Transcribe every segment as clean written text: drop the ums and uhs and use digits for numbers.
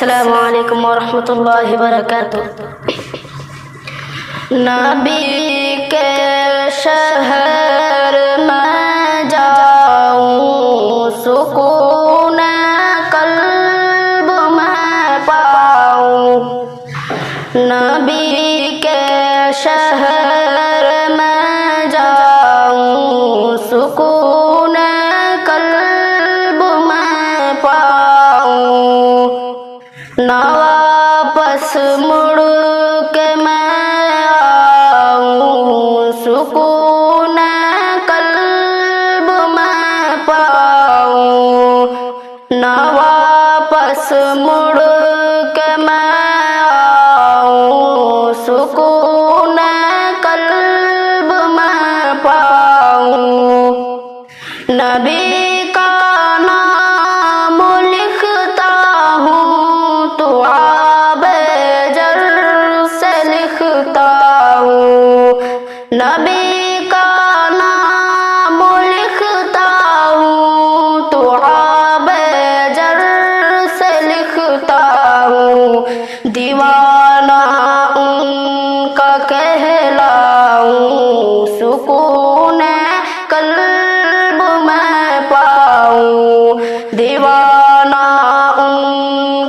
السلام علیکم ورحمۃ اللہ وبرکاتہ۔ نبی کے شہر میں جاؤں، سکون قلب میں پاؤں۔ نبی کے شہر میں جاؤں، سکون قلب میں پاؤں۔ نہ واپس مڑ کے میں آؤں، سکون قلب میں پاؤں۔ نہ واپس مڑ کے میں آؤں، سکون قلب میں پاؤں۔ نبی کا نام لکھتا ہوں تو آب جر سے لکھتا ہوں۔ نبی کا نام لکھتا ہوں تو آب جر سے لکھتا ہوں۔ دیوانہ ان کا کہلاؤں، سکون قلب میں پاؤں۔ دیوانہ ان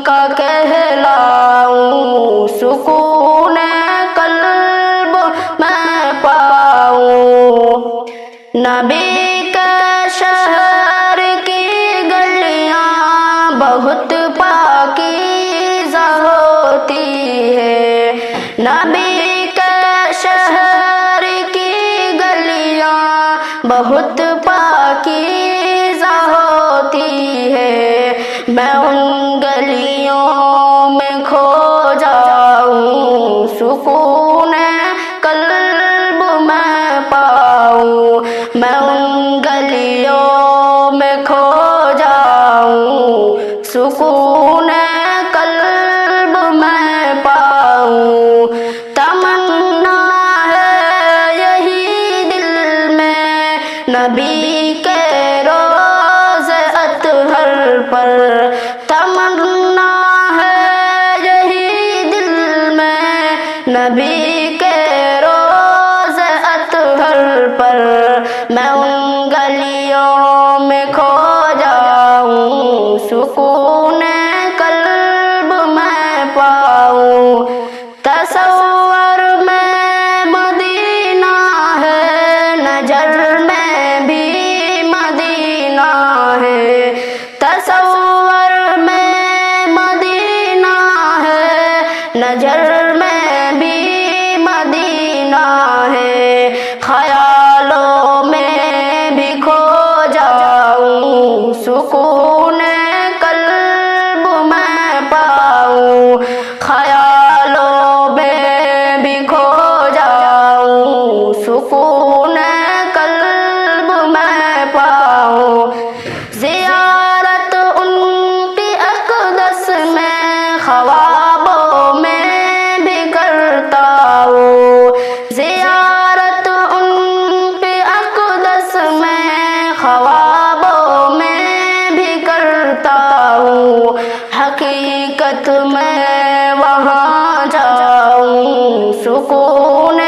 کا کہلاؤں، سکون قلب میں پاؤں۔ نبی کے شہر کی گلیاں بہت پاکیزہ ہوتی ہے۔ نبی کے شہر کی گلیاں بہت پاکیزہ ہوتی ہے۔ میں ان گلیوں میں کھو جاؤں، سکون قلب میں پاؤں۔ میں ان گلیوں میں کھو جاؤں، سکون قلب میں پاؤں۔ تمنا ہے یہی دل میں نبی کے روضے اطہر پر۔ تمنا ہے یہی دل میں نبی کے روضے اطہر پر۔ میں ان گلیوں میں کھو جاؤں، سکون قلب میں پاؤں۔ تصور میں مدینہ ہے، نظر میں بھی مدینہ ہے۔ تصور میں مدینہ ہے، نظر میں بھی مدینہ ہے۔ خیالوں میں بھی کھو جاؤں، سکون قلب میں پاؤں۔ خیالوں میں بھی کھو جاؤں، سکون قلب میں پاؤں۔ زیارت ان کی اقدس میں خوابوں میں بھی کرتا ہوں۔ زیارت ان کی اقدس میں خوابوں میں بھی کرتا ہوں۔ حقیقت میں وہاں جاؤں، سکون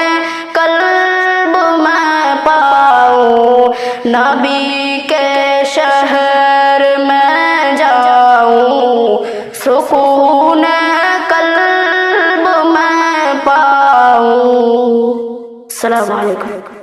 قلب میں پاؤں۔ نبی کے شہر میں جاؤں، سکون قلب میں پاؤں۔ السلام علیکم۔